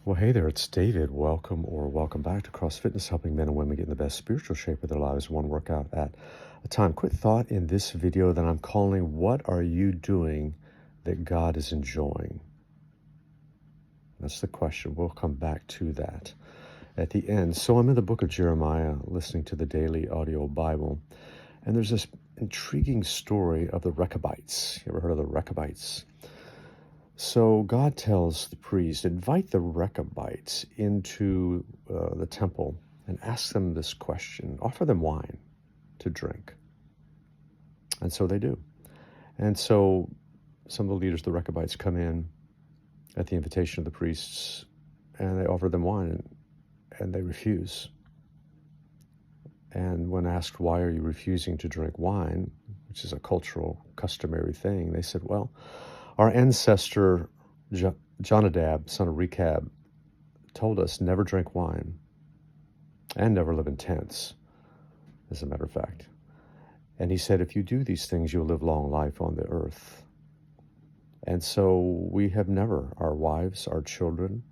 Well, hey there, it's David. Welcome back to Cross Fitness, helping men and women get in the best spiritual shape of their lives, one workout at a time. Quick thought in this video that I'm calling, What Are You Doing That God is Enjoying? That's the question. We'll come back to that at the end. So I'm in the book of Jeremiah, listening to the daily audio Bible, and there's this intriguing story of the Rechabites. You ever heard of the Rechabites? So God tells the priest, invite the Rechabites into the temple and ask them this question. Offer them wine to drink. And so they do. And so some of the leaders, the Rechabites, come in at the invitation of the priests, and they offer them wine, and they refuse. And when asked, why are you refusing to drink wine, which is a cultural, customary thing, they said, well, our ancestor Jonadab, son of Rechab, told us never drink wine and never live in tents, as a matter of fact. And he said, if you do these things, you'll live long life on the earth. And so we have never, our wives, our children,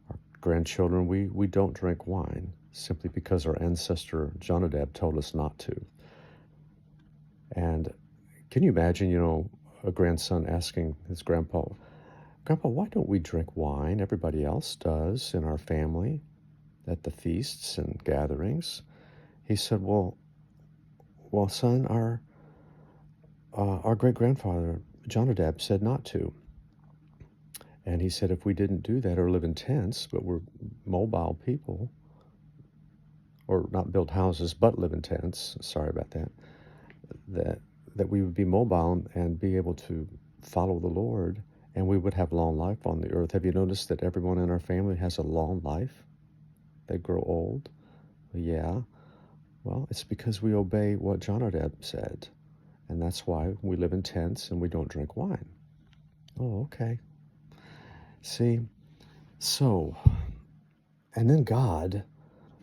our grandchildren, we don't drink wine simply because our ancestor Jonadab told us not to. And can you imagine, a grandson asking his grandpa, why don't we drink wine? Everybody else does in our family at the feasts and gatherings. He said, well, son, our great-grandfather Jonadab said not to. And he said, if we didn't do that or live in tents, but we're mobile people, or not build houses, but live in tents, sorry about that we would be mobile and be able to follow the Lord, and we would have long life on the earth. Have you noticed that everyone in our family has a long life? They grow old? Yeah. Well, it's because we obey what Jonadab said, and that's why we live in tents and we don't drink wine. Oh, okay. See, so, and then God,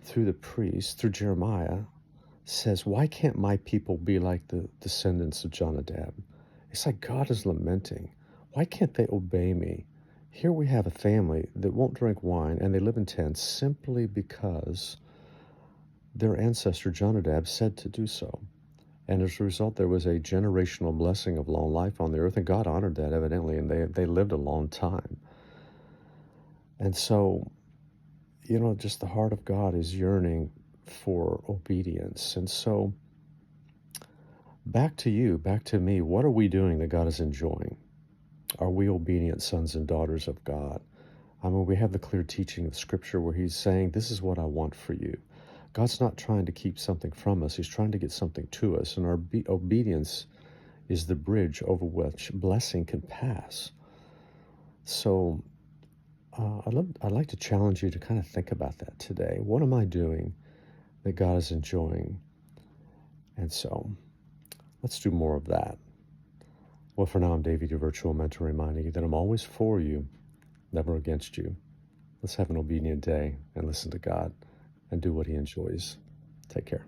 through the priest, through Jeremiah, says, why can't my people be like the descendants of Jonadab? It's like God is lamenting. Why can't they obey me? Here we have a family that won't drink wine and they live in tents simply because their ancestor Jonadab said to do so. And as a result, there was a generational blessing of long life on the earth, and God honored that evidently, and they lived a long time. And so, just the heart of God is yearning for obedience. And so back to you, back to me, what are we doing that God is enjoying? Are we obedient sons and daughters of God? I mean, we have the clear teaching of Scripture where he's saying, this is what I want for you. God's not trying to keep something from us. He's trying to get something to us. And our obedience is the bridge over which blessing can pass. So I'd like to challenge you to kind of think about that today. What am I doing that God is enjoying? And so let's do more of that. Well, for now, I'm David, your virtual mentor, reminding you that I'm always for you, never against you. Let's have an obedient day and listen to God and do what he enjoys. Take care.